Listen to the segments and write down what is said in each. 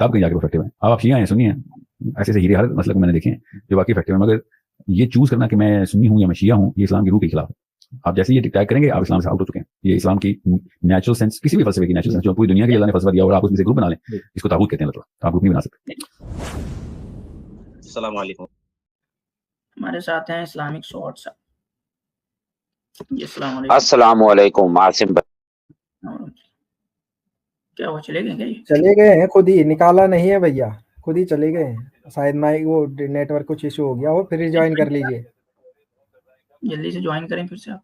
آپ کہیں جا کے افیکٹو ہیں. آپ شیعہ ہیں, سنی ہیں, ایسے ایسے ہیرے ہر مسئلے کو میں نے دیکھے ہیں جو واقعی افیکٹو ہیں, مگر یہ چوز کرنا کہ میں سنی ہوں یا میں شیعہ ہوں, یہ اسلام کی روح کے خلاف ہے. آپ جیسے یہ ٹیگ کریں گے آپ اسلام سے آؤٹ ہو چکے ہیں. یہ اسلام کی نیچرل سینس, کسی بھی فلسفے کی نیچرل سینس جو پوری دنیا کے اللہ نے فلسفہ دیا اور آپ اس میں سے گروپ بنا لیں, اس کو طاغوت کہتے ہیں. مطلب آپ گروپ نہیں بنا سکتے. السلام علیکم. ہمارے ساتھ ہیں اسلامک سوارڈ صاحب. جی السلام علیکم. السلام علیکم عاصم بھائی. کیا وہ چلے گئے کیا؟ چلے گئے ہیں, خود ہی نکالا نہیں ہے بھیا, خود ہی چلے گئے ہیں. شاید مائک وہ نیٹ ورک کچھ ایشو ہو گیا ہو, پھر جوائن کر لیجئے. جلدی سے جوائن کریں پھر سے آپ.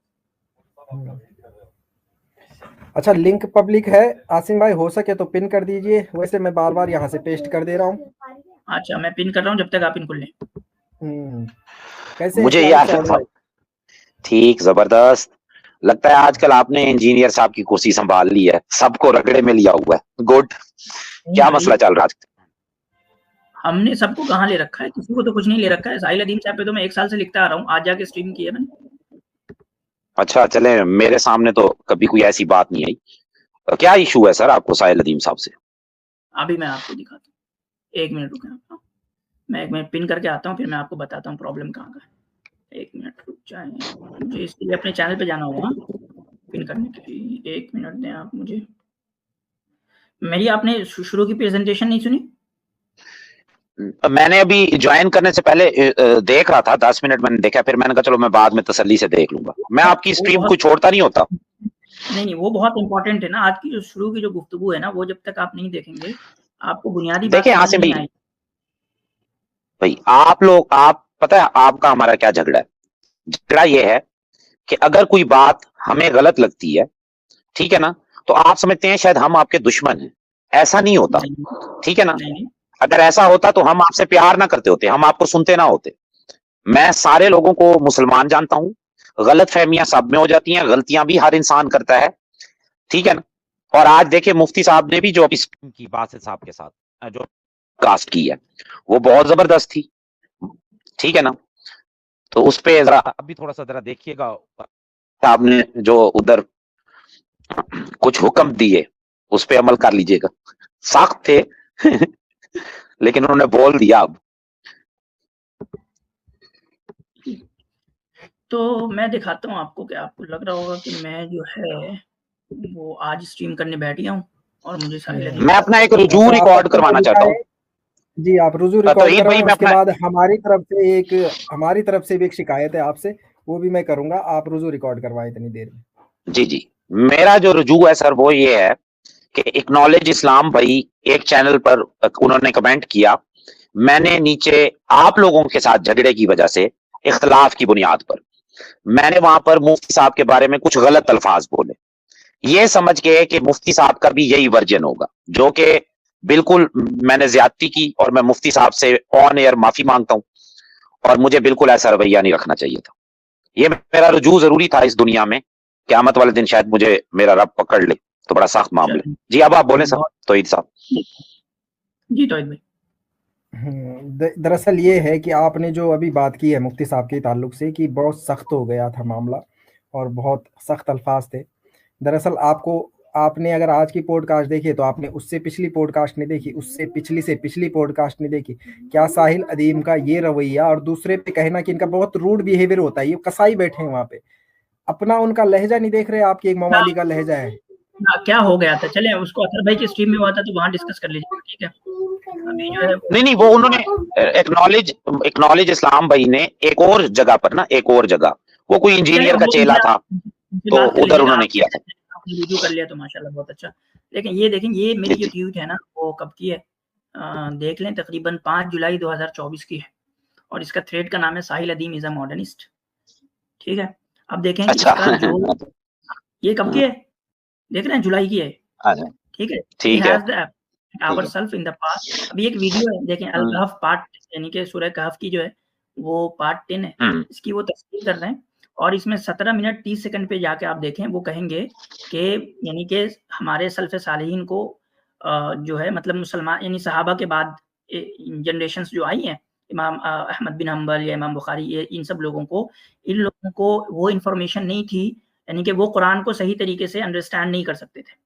اچھا لنک پبلک ہے عاصم بھائی, ہو سکے تو پن کر دیجئے, ویسے میں بار بار یہاں سے پیسٹ کر دے رہا ہوں. اچھا میں پن کر رہا ہوں, جب تک آپ ان کو لیں. کیسے مجھے اسلامک سوارڈ بھائی؟ ٹھیک, زبردست. لگتا ہے آج کل آپ نے انجینئر صاحب کی کرسی سنبھال لی ہے, سب کو رگڑے میں لیا ہوا ہے. گڈ. کیا مسئلہ چل رہا ہے؟ ہم نے سب کو کہاں لے رکھا ہے, کسی کو تو کچھ نہیں لے رکھا ہے. ساحل ادیم صاحب پہ تو میں 1 سال سے لکھتا آ رہا ہوں, آج جا کے اسٹریم کی ہے میں نے. اچھا چلیں, میرے سامنے تو کبھی کوئی ایسی بات نہیں آئی. کیا ایشو ہے سر آپ کو ساحل ادیم صاحب سے؟ ابھی میں آپ کو دکھاتا ہوں, 1 منٹ رکیں آپ. میں 1 منٹ پن کر کے آتا ہوں, پھر میں آپ کو بتاتا ہوں پرابلم کہاں کا ہے. 1 منٹ رک جائیں, مجھے اس کے لیے اپنے چینل پہ جانا ہوگا پن کرنے کے لیے. 1 منٹ دیں آپ مجھے. میری آپ نے شروع کی پریزنٹیشن نہیں سنی؟ میں نے ابھی جوائن کرنے سے پہلے دیکھ رہا تھا, 10 منٹ میں نے دیکھا, پھر میں نے کہا چلو میں بعد میں تسلی سے دیکھ لوں گا. میں آپ کی اسٹریم کو چھوڑتا نہیں ہوتا. نہیں وہ بہت امپورٹنٹ ہے نا. آج کی جو شروع کی جو گفتگو ہے نا, وہ جب تک آپ نہیں دیکھیں گے آپ کو بنیادی بات دیکھیں سمجھ عاصم نہیں آئی. بھائی آپ پتہ ہے آپ کا ہمارا کیا جھگڑا ہے؟ جھگڑا یہ ہے کہ اگر کوئی بات ہمیں غلط لگتی ہے, ٹھیک ہے نا, تو آپ سمجھتے ہیں شاید ہم آپ کے دشمن ہیں. ایسا نہیں ہوتا, ٹھیک ہے نا. اگر ایسا ہوتا تو ہم آپ سے پیار نہ کرتے ہوتے, ہم آپ کو سنتے نہ ہوتے. میں سارے لوگوں کو مسلمان جانتا ہوں, غلط فہمیاں سب میں ہو جاتی ہیں, غلطیاں بھی ہر انسان کرتا ہے, ٹھیک ہے نا. اور آج دیکھیں مفتی صاحب نے بھی جو کی بات صاحب کے ساتھ جو کاسٹ کی ہے وہ بہت زبردست تھی, ٹھیک ہے نا. تو اس پہ ذرا ابھی تھوڑا سا ذرا دیکھیے گا, آپ نے جو ادھر کچھ حکم دیے اس پہ عمل کر لیجئے گا. سخت تھے لیکن انہوں نے بول دیا. اب تو میں دکھاتا ہوں آپ کو کہ آپ کو لگ رہا ہوگا کہ میں جو ہے وہ آج اسٹریم کرنے بیٹھ گیا ہوں اور مجھے ساحل ادیم میں اپنا ایک رجوع ریکارڈ کروانا چاہتا ہوں. جی آپ رجوع ریکارڈ کروائیں, اس کے بعد ہماری طرف سے بھی ایک شکایت ہے آپ سے, وہ بھی میں کروں گا. آپ رجوع ریکارڈ کروائیں اتنی دیر میں. جی میرا جو رجوع ہے سر وہ یہ ہے کہ اکنالج اسلام بھائی ایک چینل پر انہوں نے کمنٹ کیا, میں نے نیچے آپ لوگوں کے ساتھ جھگڑے کی وجہ سے اختلاف کی بنیاد پر میں نے وہاں پر مفتی صاحب کے بارے میں کچھ غلط الفاظ بولے, یہ سمجھ کے کہ مفتی صاحب کا بھی یہی ورژن ہوگا, جو کہ بالکل میں نے زیادتی کی, اور میں مفتی صاحب سے آن ایئر معافی مانگتا ہوں, اور مجھے بالکل ایسا رویہ نہیں رکھنا چاہیے تھا. یہ میرا رجوع ضروری تھا اس دنیا میں, قیامت والے دن شاید مجھے میرا رب پکڑ لے تو بڑا سخت معاملہ. جی اب آپ بولیں صاحب, توحید صاحب. جی توحید بھائی. دراصل یہ ہے کہ آپ نے جو ابھی بات کی ہے مفتی صاحب کے تعلق سے کہ بہت سخت ہو گیا تھا معاملہ اور بہت سخت الفاظ تھے. دراصل آپ نے اگر آج کی پوڈ کاسٹ دیکھی تو آپ نے اس سے پچھلی پوڈ کاسٹ نہیں دیکھی, اس سے پچھلی پوڈ کاسٹ نہیں دیکھی. کیا ساحل ادیم کا یہ رویہ اور دوسرے پہ کہنا کہ ان کا بہت روڈ بیہیویئر ہوتا ہے, یہ قصائی بیٹھے ہیں وہاں پہ, اپنا ان کا لہجہ نہیں دیکھ رہے, آپ کی ایک موالی کا لہجہ ہے. کیا ہو گیا تھا, چلیں اس کو اطہر بھائی کی اسٹریم میں ہوا تھا تو وہاں ڈسکس کر لیجیے, ٹھیک ہے. ابھی جو ہے نہیں وہ انہوں نے اکنالج اسلام بھائی نے ایک اور جگہ پر نا, ایک اور جگہ وہ کوئی انجینئر کا چیلا تھا تو ادھر انہوں نے کیا تھا. ویڈیو کر لیا تو ماشاءاللہ بہت اچھا. لیکن یہ دیکھیں, یہ میری جو ٹویٹ ہے نا وہ کب کی ہے دیکھ لیں, تقریباً 5 جولائی 2024 کی ہے, اور اس کا تھریڈ کا نام ہے ساحل ادیم از اے ماڈرنسٹ, ٹھیک ہے. اب دیکھیں کہ اس کا جو یہ کب کی ہے, دیکھ رہے ہیں جولائی کی ہے, ٹھیک ہے. ٹھیک ہے ourself in the past. ابھی ایک ویڈیو ہے دیکھیں, الکہف پارٹ یعنی کہ سورہ کہف کی جو ہے وہ پارٹ 10 ہے, اس کی وہ تفسیر کر رہے ہیں, اور اس میں 17 منٹ 30 سیکنڈ پہ جا کے آپ دیکھیں وہ کہیں گے کہ یعنی کہ ہمارے سلف صالحین کو جو ہے مطلب مسلمان یعنی صحابہ کے بعد جنریشنز جو آئی ہیں, امام احمد بن حنبل یا امام بخاری, ان سب لوگوں کو وہ انفارمیشن نہیں تھی, یعنی کہ وہ قرآن کو صحیح طریقے سے انڈرسٹینڈ نہیں کر سکتے تھے.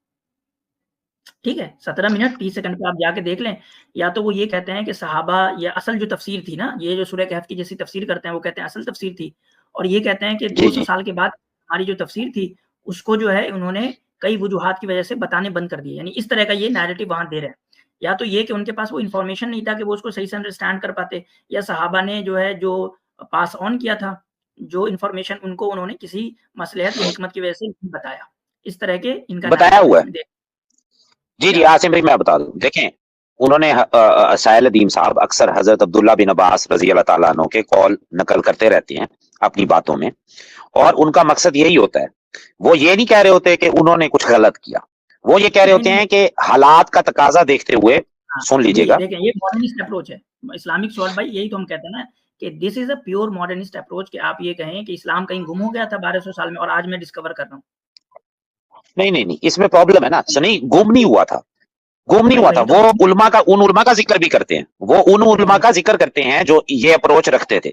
ٹھیک ہے 17 منٹ 30 سیکنڈ پہ آپ جا کے دیکھ لیں. یا تو وہ یہ کہتے ہیں کہ صحابہ یہ اصل جو تفسیر تھی نا, یہ جو سورہ کہف کی جیسی تفسیر کرتے ہیں وہ کہتے ہیں اصل تفسیر تھی, اور یہ کہتے ہیں کہ 200 سال کے بعد ہماری جو تفسیر تھی اس کو جو ہے انہوں نے کئی وجوہات کی وجہ سے بتانے بند کر دیے. یعنی اس طرح کا یہ نیریٹو وہاں دے رہے ہیں. یا تو یہ کہ ان کے پاس وہ انفارمیشن نہیں تھا کہ وہ اس کو صحیح سے انڈرسٹینڈ کر پاتے, یا صحابہ نے جو ہے جو پاس آن کیا تھا جو انفارمیشن ان کو انہوں نے کسی مصلحت یا حکمت کی وجہ سے نہیں بتایا. اس طرح کے ان کا بتایا ہوا ہے. جی عاصم بھائی میں بتا دوں, دیکھیں انہوں نے سائل ادیم صاحب اکثر حضرت عبداللہ بن عباس رضی اللہ تعالیٰ عنہ کے قول نقل کرتے رہتے ہیں اپنی باتوں میں, اور ان کا مقصد یہی ہوتا ہے, وہ یہ نہیں کہہ رہے ہوتے کہ انہوں نے کچھ غلط کیا, وہ یہ کہہ رہے ہوتے ہیں کہ حالات کا تقاضا دیکھتے ہوئے. سن لیجئے گا, دیکھیں یہ ماڈرنسٹ اپروچ ہے اسلامک سوال بھائی, یہی تو ہم کہتے ہیں نا کہ دس از اے پیور ماڈرنسٹ اپروچ, کہ آپ یہ کہیں کہ اسلام کہیں گم ہو گیا تھا 1200 سال میں اور آج میں ڈسکور کر رہا ہوں. نہیں اس میں پرابلم ہے نا. نہیں گم نہیں ہوا تھا, گم نہیں ہوا تھا. وہ علماء کا ان علماء کا ذکر بھی کرتے ہیں, وہ ان علماء کا ذکر کرتے ہیں جو یہ اپروچ رکھتے تھے.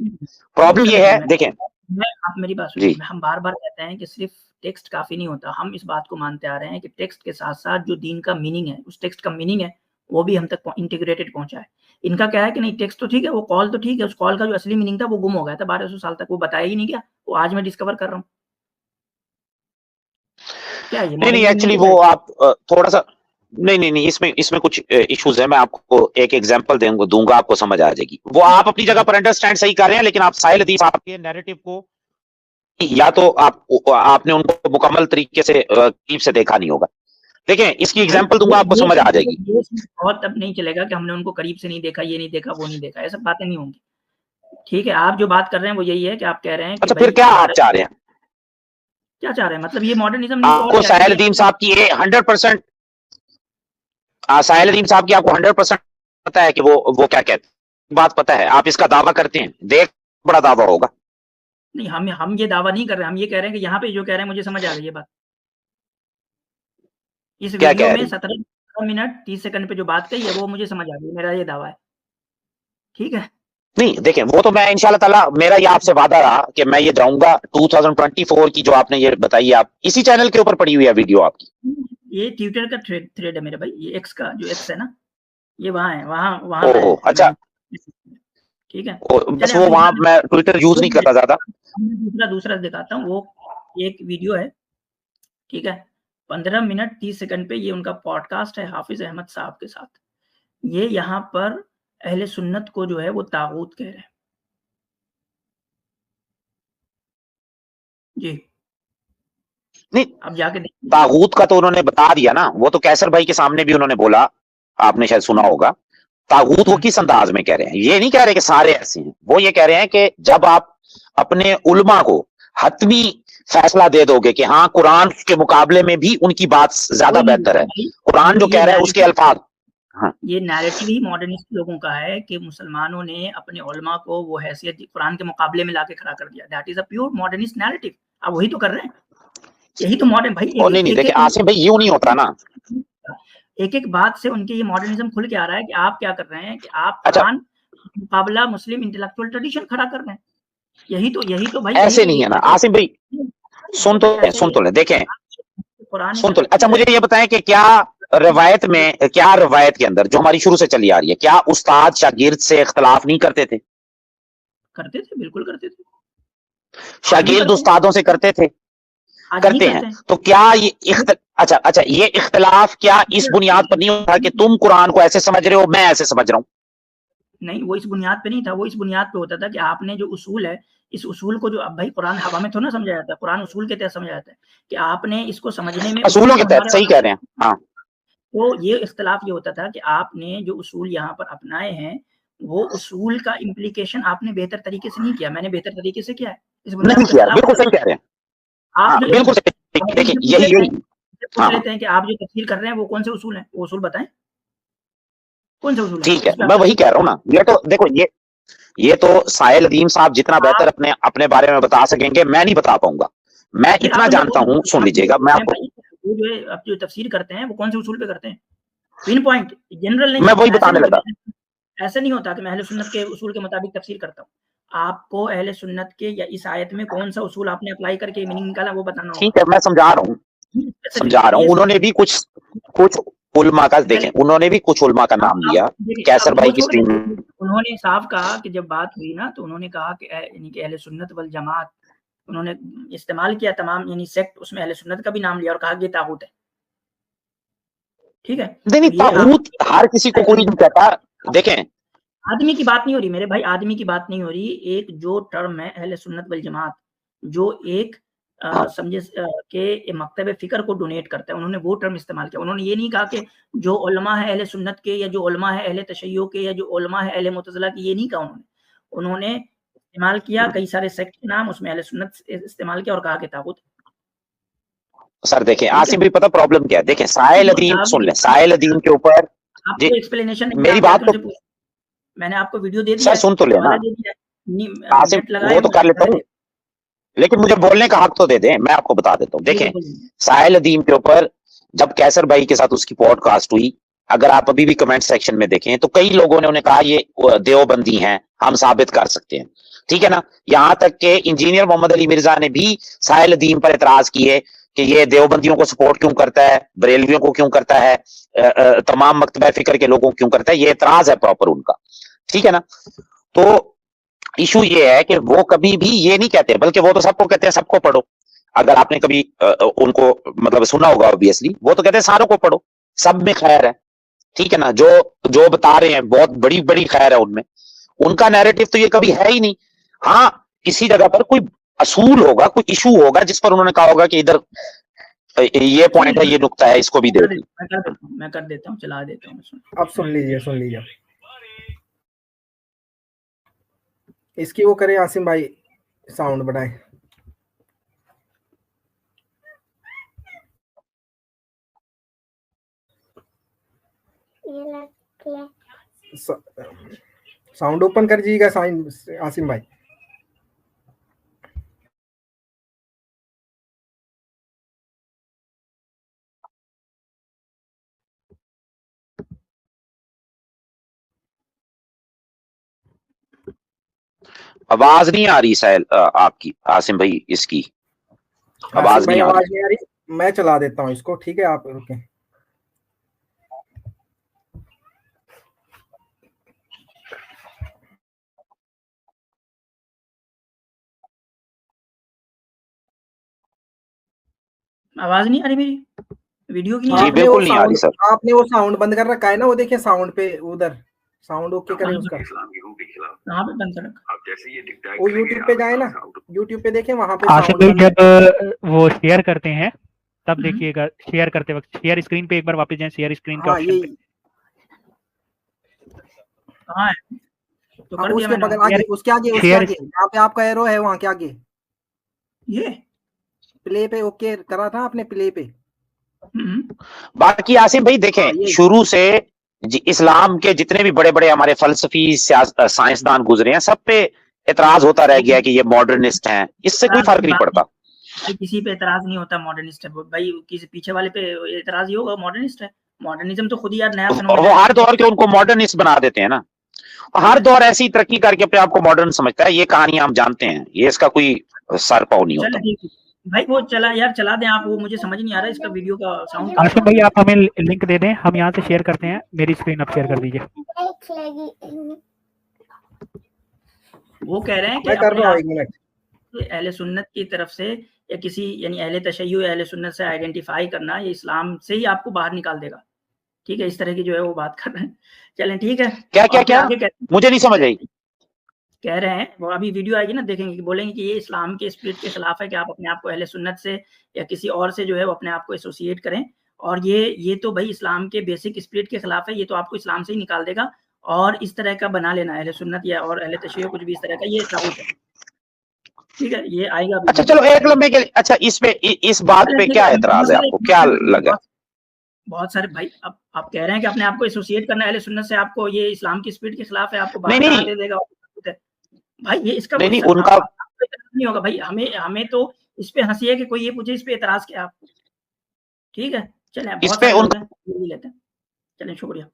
پرابلم یہ ہے, دیکھیں آپ میری بات سنیے, ہم بار بار کہتے ہیں کہ صرف ٹیکسٹ کافی نہیں ہوتا. ہم اس بات کو مانتے آ رہے ہیں کہ ٹیکسٹ کے ساتھ ساتھ جو دین کا میننگ ہے, اس ٹیکسٹ کا میننگ ہے وہ بھی ہم تک انٹیگریٹڈ پہنچا ہے. ان کا کیا ہے کہ نہیں ٹیکسٹ تو ٹھیک ہے, وہ کال تو ٹھیک ہے, اس کال کا جو اصلی میننگ تھا وہ گم ہو گیا تھا 1200 سال تک, وہ بتایا ہی نہیں گیا, وہ آج میں ڈسکور کر رہا ہوں. کیا نہیں ایکچولی وہ آپ تھوڑا سا نہیں اس میں کچھ ایشوز ہیں. میں آپ کو ایک ایگزامپل دوں گا, آپ کو سمجھ آ جائے گی. وہ آپ اپنی جگہ پر انڈرسٹینڈ صحیح کر رہے ہیں, لیکن آپ سائل ادیم صاحب کے نیریٹو کو یا تو آپ نے ان کو مکمل طریقے سے قریب سے دیکھا نہیں ہوگا. دیکھیں اس کی ایگزامپل دوں گا, آپ کو سمجھ آ جائے گی. بہت اب نہیں چلے گا کہ ہم نے ان کو قریب سے نہیں دیکھا, یہ نہیں دیکھا, وہ نہیں دیکھا, ایسا باتیں نہیں ہوں گی. ٹھیک ہے, آپ جو بات کر رہے ہیں وہ یہی ہے کہ آپ کہہ رہے ہیں اچھا پھر کیا آپ چاہ رہے ہیں, کیا چاہ رہے ہیں, مطلب یہ ماڈرنزم آپ کو سائل ادیم صاحب کی 100% سائل ادیم صاحب کی آپ کو 100% پتا ہے کہ وہ کیا کہتے ہیں, بات پتا ہے, آپ اس کا دعویٰ کرتے ہیں, دیکھ بڑا دعویٰ ہوگا. نہیں ہم یہ دعویٰ نہیں کر رہے, ہم یہ کہہ رہے ہیں کہ یہاں پہ جو کہہ رہے ہیں مجھے سمجھ آ گئی ہے بات. اس ویڈیو میں 17 منٹ 30 سیکنڈ پہ جو بات کہی ہے وہ مجھے سمجھ آ گئی, میرا یہ دعویٰ ہے. ٹھیک ہے, نہیں دیکھیں وہ تو میں انشاءاللہ تعالیٰ, میرا یہ آپ سے وعدہ رہا کہ میں یہ جاؤں گا 2024 کی جو آپ نے یہ بتائی, آپ اسی چینل کے اوپر پڑی ہوئی ہے ویڈیو آپ کی. یہ ٹویٹر کا تھریڈ ہے میرے بھائی, یہ ایکس کا جو ایکس ہے نا, یہ وہاں ہے, وہاں اچھا ٹھیک ہے, بس وہ وہاں میں ٹویٹر یوز نہیں کرتا زیادہ. دوسرا دکھاتا ہوں, وہ ایک ویڈیو ہے, ٹھیک ہے, 15 منٹ 30 سیکنڈ پہ, یہ ان کا پوڈ کاسٹ ہے حافظ احمد صاحب کے ساتھ. یہ یہاں پر اہل سنت کو جو ہے وہ طاغوت کہہ رہے ہیں. جی نہیں اب جا کے طاغوت کا تو انہوں نے بتا دیا نا, وہ تو کیسر بھائی کے سامنے بھی انہوں نے بولا, آپ نے شاید سنا ہوگا. طاغوت وہ کس انداز میں کہہ رہے ہیں, یہ نہیں کہہ رہے کہ سارے ایسے ہیں, وہ یہ کہہ رہے ہیں کہ جب آپ اپنے علماء کو حتمی فیصلہ دے دو گے کہ ہاں قرآن کے مقابلے میں بھی ان کی بات زیادہ بہتر ہے, قرآن جو کہہ رہا ہے اس کے الفاظ. یہ نیریٹو ہی ماڈرنسٹ لوگوں کا ہے کہ مسلمانوں نے اپنے علماء کو وہ حیثیت قرآن کے مقابلے میں لا کے کھڑا کر دیا. That is a pure modernist narrative. آپ وہی تو کر رہے ہیں, یہی تو ماڈرن بھائی. نہیں دیکھیں عاصم بھائی یوں نہیں ہوتا نا, ایک بات سے ان کے یہ ماڈرنزم کھل کے آ رہا ہے کہ آپ کیا کر رہے ہیں کہ آپ قرآن مقابلہ مسلم انٹلیکچوئل ٹریڈیشن کھڑا کر رہے ہیں. یہی تو بھائی ایسے نہیں ہے نا عاصم بھائی, سن تو لیں دیکھیں سن تو لیں. اچھا مجھے یہ بتائیں کہ کیا روایت کے اندر جو ہماری شروع سے چلی آ رہی ہے, کیا استاد شاگرد سے اختلاف نہیں کرتے تھے؟ کرتے تھے, بالکل کرتے تھے. شاگرد استادوں سے کرتے تھے, کرتے ہیں. تو کیا یہ اچھا یہ اختلاف کیا اس بنیاد پر نہیں ہوتا کہ تم قرآن کو ایسے سمجھ رہے ہو, میں ایسے سمجھ رہا ہوں؟ نہیں, وہ اس بنیاد پہ نہیں تھا, وہ اس بنیاد پہ ہوتا تھا کہ آپ نے جو اصول ہے, اس اصول کو جو اب بھائی قرآن ہوا میں تھوڑا سمجھا جاتا ہے, قرآن اصول کے تحت سمجھا جاتا ہے کہ آپ نے اس کو سمجھنے میں اصولوں کے تحت, صحیح کہہ رہے ہیں. ہاں تو یہ اختلاف یہ ہوتا تھا کہ آپ نے جو اصول یہاں پر اپنائے ہیں وہ اصول کا امپلیکیشن آپ نے بہتر طریقے سے نہیں کیا, میں نے بہتر طریقے سے کیا ہے. اس نہیں کیا, بالکل صحیح کہہ رہے ہیں آپ. بالکل دیکھیں یہی پوچھ لیتے ہیں کہ آپ جو تفسیر کر رہے ہیں وہ کون سے اصول ہیں, وہ اصول بتائیں کون سے اصول. ٹھیک ہے, میں وہی کہہ رہا ہوں نا. یہ تو دیکھو یہ تو سائل ادیم صاحب جتنا بہتر اپنے بارے میں بتا سکیں گے, میں نہیں بتا پاؤں گا. میں اتنا جانتا ہوں, سن لیجئے گا, میں آپ کو جو تفسیر کرتے ہیں وہ کون سے اصول پہ کرتے ہیں, پن پوائنٹ جنرل نہیں. میں وہی بتانے لگا. ایسا نہیں ہوتا کہ میں اہل سنت کے اصول کے مطابق تفسیر کرتا ہوں. آپ کو اہل سنت کے یا اس آیت میں کون سا اصول آپ نے اپلائی کر کے میننگ نکالا وہ بتانا ہوگا. ٹھیک ہے, میں سمجھا رہا ہوں. انہوں نے بھی کچھ उलमा का देखें, उन्होंने भी कुछ उलमा का नाम लिया कैसर भाई की स्क्रीन। उन्होंने साफ कहा कि जब बात हुई ना तो उन्होंने कहा कि यानी कि अहले सुन्नत वल जमात, उन्होंने इस्तेमाल किया तमाम यानी सेक्ट, उसमें अहले सुन्नत का भी नाम लिया और कहा कि ये तागूत है। ठीक है, नहीं तागूत हर किसी को कोई नहीं कहता। देखें, आदमी की बात नहीं हो रही मेरे भाई, आदमी की बात नहीं हो रही। एक जो टर्म है अहले सुन्नत वल जमात, जो एक समझे के मकतब फिक्र को डोनेट करता है, उन्होंने वो टर्म इस्तेमाल किया। उन्होंने ये नहीं कहा कि जो उलमा है अहले सुन्नत के, या जो उलमा है अहले तशय्यो के, या जो उलमा है अहले मुतज़िला के, ये नहीं कहा उन्होंने इस्तेमाल किया कई सारे सेक्ट के नाम, उसमें अहले सुन्नत इस्तेमाल किया और कहा कि तागूत। सर देखें आसिम भाई, पता प्रॉब्लम क्या है, देखें साहिल अदीम सुन ले, साहिल अदीम के ऊपर आपको एक्सप्लेनेशन मेरी बात तो मैंने आपको वीडियो दे दिया, सर सुन तो लेना आसिम, वो तो कर लेता हूँ, लेकिन मुझे बोलने का हक तो दे दें, मैं आपको बता देता हूँ। देखें साहिल अदीम के ऊपर जब कैसर भाई के साथ उसकी पॉडकास्ट हुई, अगर आप अभी भी कमेंट सेक्शन में देखें तो कई लोगों ने उन्हें कहा ये देवबंदी हैं, हम साबित कर सकते हैं, ठीक है ना। यहां तक के इंजीनियर मोहम्मद अली मिर्जा ने भी साहिल अदीम पर एतराज किए कि ये देवबंदियों को सपोर्ट क्यों करता है, बरेलवियों को क्यों करता है, तमाम मकतबा फिक्र के लोगों को क्यों करता है, ये एतराज है प्रॉपर उनका, ठीक है ना। तो इशू ये है कि वो कभी भी ये नहीं कहते, बल्कि वो तो सबको कहते हैं सबको पढ़ो। अगर आपने कभी उनको मतलब सुना होगा ऑब्वियसली, वो तो कहते हैं सारों को पढ़ो, सब में खैर है, ठीक है ना। जो बता रहे हैं बहुत बड़ी बड़ी खैर है उनमें, उनका नैरेटिव तो ये कभी है ही नहीं। हाँ, किसी जगह पर कोई असूल होगा, कोई इशू होगा जिस पर उन्होंने कहा होगा कि इधर ये पॉइंट है, ये नुक्ता है, इसको भी दे दो। मैं कर देता हूँ, चला देता हूँ। अब सुन लीजिए इसकी वो करे आसिम भाई, साउंड बढ़ाए। साउंड ओपन कर दीजिएगा आसिम भाई। आवाज नहीं आ रही साहिल आपकी, आसिम भाई इसकी आवाज नहीं आ रही। मैं चला देता हूँ इसको, ठीक है, आप रुकें। आवाज नहीं आ रही मेरी वीडियो की? जी बिल्कुल नहीं आ रही सर। आपने वो साउंड बंद कर रखा है ना, वो देखिए साउंड पे, उधर साउंड ओके करें उसका। कहाँ पे बंद कर रखा? वो यूट्यूब पे जाए ना, यूट्यूब पे देखें, वहां पे साउंड जब वो शेयर करते हैं तब देखिएगा, शेयर करते वक्त शेयर स्क्रीन पे एक बार वापस जाएं, शेयर स्क्रीन के ऑप्शन पे। कहाँ है? तो कर दिया उसके बगल आगे, उसके आगे जहाँ पे आपका एरो है वहां के आगे, ये प्ले पे ओके करा था आपने, प्ले पे। बाकी आसिम भाई देखें, शुरू से इस्लाम के जितने भी बड़े बड़े हमारे फलसफी साइंसदान गुजरे हैं, सब पे एतराज होता रह गया कि ये मॉडर्निस्ट हैं, इससे कोई फर्क नहीं पड़ता। किसी पे एतराज नहीं होता मॉडर्निस्ट है भाई, किसी पीछे वाले पे एतराज ही होगा मॉडर्निस्ट है। मॉडर्निज्म तो खुद ही यार नया फिनोमेना, वो हर दौर के उनको मॉडर्निस्ट बना देते हैं ना, हर दौर ऐसी तरक्की करके अपने आप को मॉडर्न समझता है। ये कहानी हम जानते हैं, ये इसका कोई सर पाव नहीं होता भाई। वो चला यार, चला दें आप, वो मुझे समझ नहीं आ रहा इसका वीडियो का साउंड। आसिम भाई आप हमें लिंक दे दें, हम यहाँ से शेयर करते हैं, मेरी स्क्रीन आप शेयर कर दीजिए। वो कह रहे हैं कि अहले सुन्नत की तरफ से या किसी यानी अहले तशय्युअ अहले सुन्नत से आइडेंटिफाई करना, ये इस्लाम से ही आपको बाहर निकाल देगा, ठीक है। इस तरह की जो है वो बात कर रहे हैं। चलें ठीक है। क्या मुझे नहीं समझ आई। कह रहे हैं वो अभी वीडियो आएगी ना, देखेंगे कि बोलेंगे कि ये इस्लाम के स्पिरिट के खिलाफ है कि आप अपने आप को अहले सुन्नत से या किसी और से जो है वो अपने आप को एसोसिएट करें, और ये तो भाई इस्लाम के बेसिक स्पिरिट के खिलाफ है, ये तो आपको इस्लाम से ही निकाल देगा। और इस तरह का बना लेना अहले सुन्नत या और अहले तशय्युअ कुछ भी इस तरह का, ये तागूत है, ठीक है। ये आएगा। अच्छा चलो एक लम्हे के लिए, अच्छा इस बात पे क्या एतराज है आपको, क्या लगा? बहुत सारे भाई, अब आप कह रहे हैं कि अपने आप को एसोसिएट करना अहले सुन्नत से, आपको ये इस्लाम की स्पिरिट के खिलाफ है, आपको बाहर दे देगा भाई। ये इसका नहीं उनका नहीं होगा भाई। हमें तो इस पे हंसी है कि कोई ये पूछे इस पे एतराज क्या आपको, ठीक है। चलें इस पे लेते हैं, चलें शुक्रिया।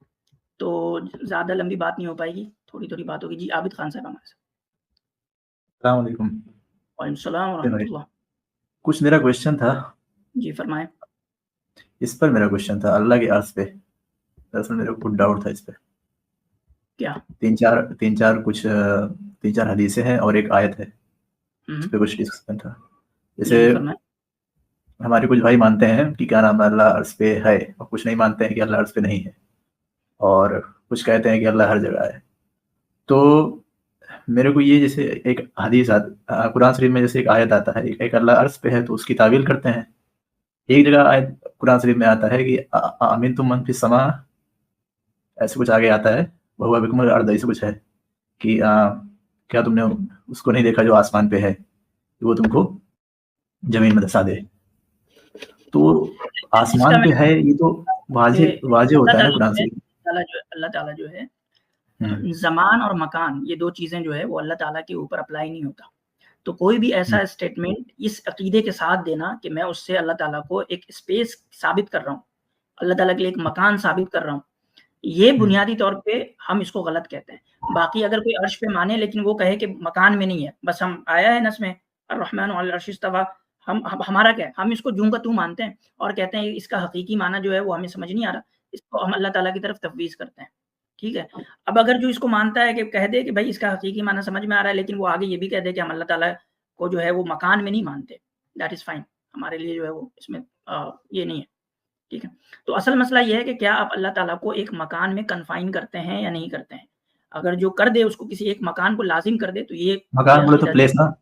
तो ज्यादा लंबी बात नहीं हो पाएगी, थोड़ी थोड़ी बात होगी। जी आबिद खान साहब हमारे साथ। अस्सलाम वालेकुम। वालेकुम सलाम व रहमतुल्लाह। कुछ मेरा क्वेश्चन था। जी फरमाएं। इस पर मेरा क्वेश्चन था, अल्लाह के अर्श पे दरअसल मेरे को कुछ डाउट था इस पे। क्या? तीन चार हदीसें हैं और एक आयत है, इस पे कुछ डिस्कशन था। जैसे हमारे कुछ भाई मानते हैं कि क्या नाम है अल्लाह अर्श पे है, और कुछ नहीं मानते हैं कि अल्लाह अर्श पे नहीं है, और कुछ कहते हैं कि अल्लाह हर जगह है। तो मेरे को ये जैसे एक हदीस कुरान शरीफ में जैसे एक आयत आता है, एक अल्लाह अर्श पे है तो उसकी तावील करते हैं। एक जगह आयत कुरान शरीफ में आता है कि आमीन तुम मन फिस समा, ऐसे कुछ आगे आता है, वहुवा बिकुमुल अर्द, ऐसे कुछ है कि क्या तुमने उसको नहीं देखा जो आसमान पे है, वो तुमको जमीन में धसा दे। तो आसमान पे है ये तो वाजे होता है ना कुरान शरीफ। अल्लाह ताला जो है ज़मान और मकान, ये दो चीजें जो है वो अल्लाह ताला के ऊपर अप्लाई नहीं होता। तो कोई भी ऐसा स्टेटमेंट इस अकीदे के साथ देना कि मैं उससे अल्लाह ताला को एक स्पेस साबित कर रहा हूँ, अल्लाह ताला के लिए एक मकान साबित कर रहा हूँ, ये बुनियादी तौर पे हम इसको गलत कहते हैं। बाकी अगर कोई अर्श पे माने लेकिन वो कहे कि मकान में नहीं है, बस हम आया है नस में अर्रहमान अल अर्श इस्तवा, हमारा क्या है, हम इसको जूं का तू मानते हैं और कहते हैं इसका हकीकी माना जो है वो हमें समझ नहीं आ रहा, इसको हम अल्लाह ताला की तरफ तफवीज करते हैं। ठीक है, अब अगर जो इसको मानता है कि कह दे कि भाई इसका हकीकी माना समझ में आ रहा है, लेकिन वो आगे ये भी कह दे कि हम अल्लाह ताला को जो है वो मकान में नहीं मानते, दैट इज फाइन, हमारे लिए जो है वो इसमें ये नहीं है। ठीक है, तो असल मसला ये है कि क्या आप अल्लाह ताला को एक मकान में कन्फाइन करते हैं या नहीं करते हैं। अगर जो कर दे उसको किसी एक मकान को लाजिम कर दे तो ये मकान बोले तो प्लेस ना,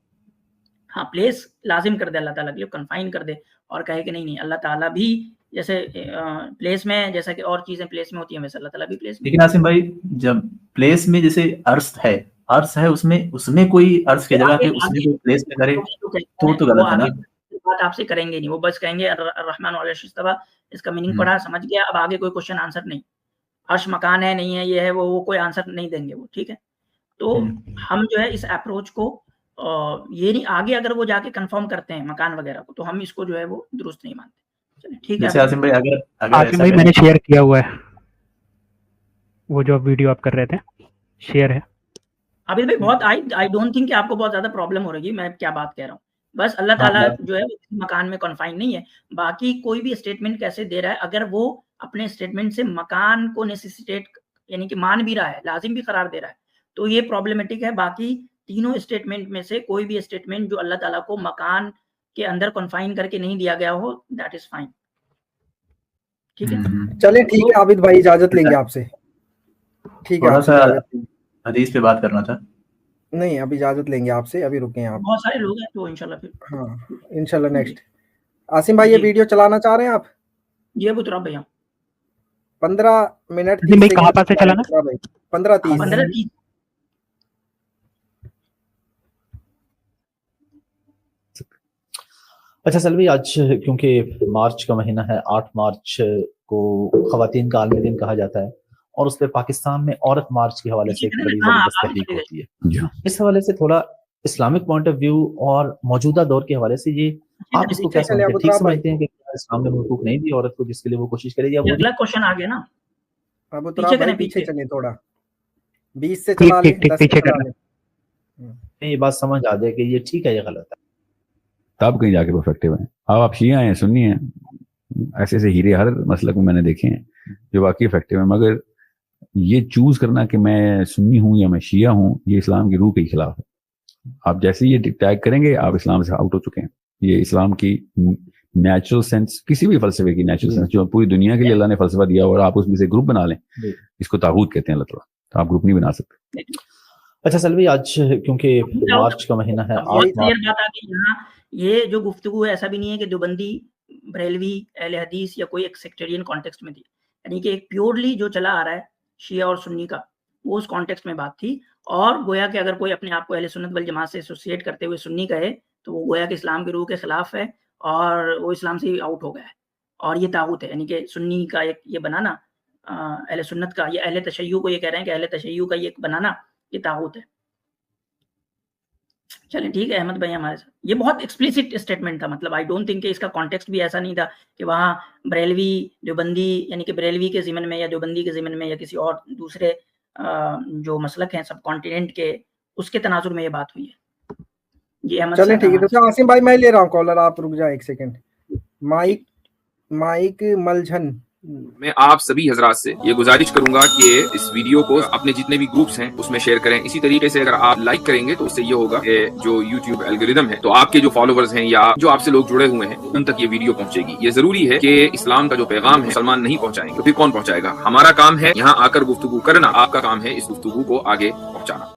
हाँ प्लेस लाजिम कर दे अल्लाह ताला के लिए, कन्फाइन कर दे और कहे कि नहीं अल्लाह ताला भी जैसे प्लेस में, जैसा कि और चीजें प्लेस में होती हैं वैसे अल्लाह ताला भी प्लेस में। लेकिन आसिम भाई जब प्लेस में जैसे अर्श है उसमें कोई अर्श की जगह पे उसमें कोई प्लेस में करे तो गलत है ना। बात आपसे करेंगे नहीं, वो बस कहेंगे रहमान वाले इस्तवा, इसका मीनिंग पढ़ा समझ गया, अब आगे कोई क्वेश्चन आंसर नहीं, अर्श मकान है नहीं है ये है वो कोई आंसर नहीं देंगे वो। ठीक है, तो हम जो है इस अप्रोच को ये नहीं, आगे अगर वो जाके कंफर्म करते हैं मकान वगैरह को तो हम इसको जो है वो दुरुस्त नहीं मानते। चलिए ठीक है आसिम भाई, अगर आसिम भाई मैंने शेयर किया हुआ है वो जो वीडियो आप कर रहे थे, शेयर है। आबिद भाई बहुत आई डोंट थिंक कि आपको बहुत ज्यादा प्रॉब्लम हो रही है, मैं क्या बात कह रहा हूँ, बस अल्लाह ताला जो है वो मकान में कन्फाइन नहीं है। बाकी कोई भी स्टेटमेंट कैसे दे रहा है, अगर वो अपने स्टेटमेंट से मकान को नेसेसिटेट यानी कि मान भी रहा है, लाजिम भी करार दे रहा है, तो ये प्रॉब्लमेटिक है। बाकी तीनों स्टेटमेंट में से कोई भी स्टेटमेंट जो अल्लाह ताला को मकान के अंदर कन्फाइन करके नहीं दिया गया हो, दैट इज फाइन। ठीक है, चलिए ठीक है आबिद भाई, इजाजत लेंगे आपसे। ठीक है, थोड़ा सा हदीस पे बात करना था। नहीं अब इजाजत लेंगे आपसे, अभी रुके आप, बहुत सारे लोग हैं तो इंशाल्लाह फिर हाँ इंशाल्लाह नेक्स्ट। आसिम भाई ये वीडियो चलाना चाह रहे हैं आप? जी अबू तुराब भैया 15 मिनट कहाँ पास से चलाना? 15:30। अच्छा सलवी, आज क्योंकि मार्च का महीना है, 8 मार्च को ख़वातीन का आलमी दिन कहा जाता है और उस पर पाकिस्तान में औरत मार्च के हवाले से एक बड़ी जबरदस्त तहरीक होती है। इस हवाले से थोड़ा इस्लामिक पॉइंट ऑफ व्यू और मौजूदा दौर के हवाले से ये आप इसको क्या समझते हैं? ठीक समझते हैं कि इस्लाम ने हुकूक नहीं दी औरत को जिसके लिए वो कोशिश करेगी? अब अगला क्वेश्चन आ गया ना, अब पीछे चले थोड़ा, 20 से चला ले, 10 से चला ले। ये बात समझ आ जाए कि ये ठीक है ये गलत है, तब कहीं जाके परफेक्टिव है। अब आप शिया हैं सुन्नी हैं, ऐसे ऐसे हीरे हर मसलक में मैंने देखे हैं जो वाकई इफेक्टिव है, मगर ये चूज करना कि मैं सुन्नी हूं या मैं शिया हूं, ये इस्लाम की रूह के खिलाफ है। आप जैसे ये टैग करेंगे आप इस्लाम से आउट हो चुके हैं। ये इस्लाम की नेचुरल सेंस, किसी भी फलसफे की नेचुरल सेंस जो पूरी दुनिया के लिए अल्लाह ने फलसफा दिया और आप उसमें से ग्रुप बना लें, इसको तागूत कहते हैं अल्लाह ताला, तो आप ग्रुप नहीं बना सकते। अच्छा सलवी, आज क्योंकि मार्च का महीना है, 8 मार्च, बात आ गई यहाँ, ये जो गुफ्तगू है ऐसा भी नहीं है कि देवबंदी, बरेलवी, अहले हदीस या कोई एक सेक्टेरियन कॉन्टेक्स्ट में थी, यानी कि एक प्योरली जो चला आ रहा है शिया और सुन्नी का, वो उस कॉन्टेक्स्ट में बात थी। और गोया कि अगर कोई अपने आप को अहले सुन्नत वल जमात से एसोसिएट करते हुए सुन्नी कहे तो वो गोया कि इस्लाम की रूह के खिलाफ है और वो इस्लाम से आउट हो गया है और ये तागूत है। यानी कि सुन्नी का एक ये बनाना, अहले सुन्नत का, ये अहले तशय्युअ को ये कह रहे हैं कि अहले तशय्युअ का ये एक बनाना ये तागूत है। चलिए ठीक है अहमद भाई हमारे साथ, ये बहुत एक्सप्लिसिट स्टेटमेंट था, मतलब आई डोंट थिंक कि इसका कॉन्टेक्स्ट भी ऐसा नहीं था कि वहाँ बरेलवी देवबंदी यानी कि बरेलवी के ज़िमन में या देवबंदी के ज़िमन में या किसी और दूसरे जो मसलक हैं सब कॉन्टिनेंट के, उसके तनाजुर में ये बात हुई है। ये अहमद, चलिए ठीक है, तो आसिम भाई मैं ले रहा हूँ कॉलर, आप रुक जाए एक सेकंड। माइक मलझन मैं आप सभी हजरात से ये गुजारिश करूंगा कि इस वीडियो को अपने जितने भी ग्रुप्स हैं उसमें शेयर करें। इसी तरीके से अगर आप लाइक करेंगे तो उससे ये होगा कि जो यूट्यूब एल्गोरिदम है, तो आपके जो फॉलोवर्स हैं या जो आपसे लोग जुड़े हुए हैं उन तक ये वीडियो पहुंचेगी। ये जरूरी है कि इस्लाम का जो पैगाम है मुसलमान नहीं पहुंचाएंगे तो फिर कौन पहुंचाएगा? हमारा काम है यहाँ आकर गुफ्तगू करना, आपका काम है इस गुफ्तगू को आगे पहुंचाना।